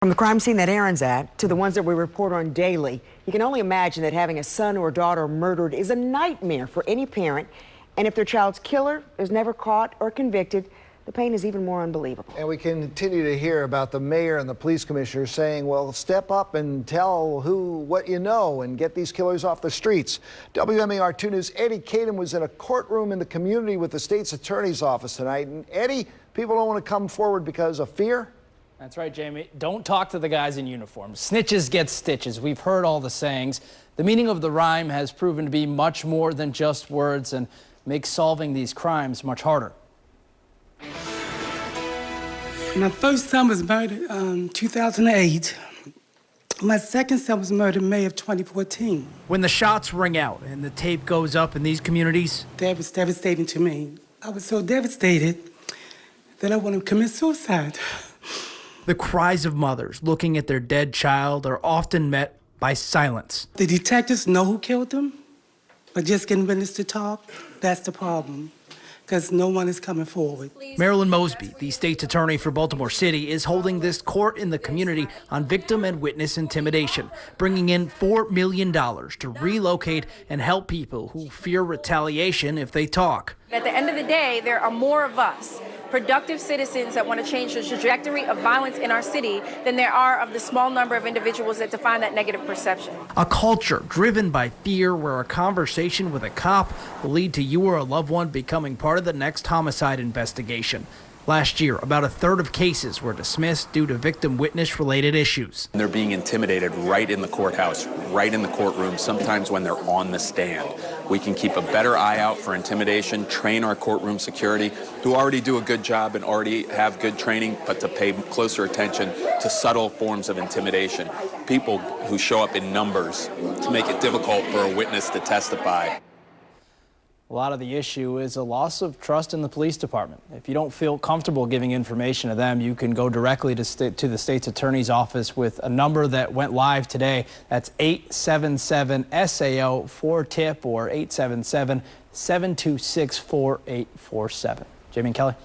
From the crime scene that Aaron's at to the ones that we report on daily, you can only imagine that having a son or daughter murdered is a nightmare for any parent. And if their child's killer is never caught or convicted, the pain is even more unbelievable. And we continue to hear about the mayor and the police commissioner saying, well, step up and tell what you know and get these killers off the streets. WMAR 2 News' Eddie Kadam was in a courtroom in the community with the state's attorney's office tonight. And Eddie, people don't want to come forward because of fear? That's right, Jamie. Don't talk to the guys in uniform. Snitches get stitches. We've heard all the sayings. The meaning of the rhyme has proven to be much more than just words and makes solving these crimes much harder. My first son was murdered in 2008. My second son was murdered in May of 2014. When the shots ring out and the tape goes up in these communities, That was devastating to me. I was so devastated that I wanted to commit suicide. the cries of mothers looking at their dead child are often met by silence. The detectives know who killed them, but just getting witness to talk, that's the problem, because no one is coming forward. Marilyn Mosby, the state's attorney for Baltimore City, is holding this court in the community on victim and witness intimidation, bringing in $4 million to relocate and help people who fear retaliation if they talk. At the end of the day, there are more of us, productive citizens that want to change the trajectory of violence in our city than there are of the small number of individuals that define that negative perception. A culture driven by fear where a conversation with a cop will lead to you or a loved one becoming part of the next homicide investigation. Last year, about a third of cases were dismissed due to victim-witness-related issues. They're being intimidated right in the courthouse, right in the courtroom, sometimes when they're on the stand. We can keep a better eye out for intimidation, train our courtroom security, who already do a good job and already have good training, but to pay closer attention to subtle forms of intimidation. People who show up in numbers to make it difficult for a witness to testify. A lot of the issue is a loss of trust in the police department. If you don't feel comfortable giving information to them, you can go directly to the state's attorney's office with a number that went live today. That's 877-SAO-4TIP or 877-726-4847. Jamie and Kelly.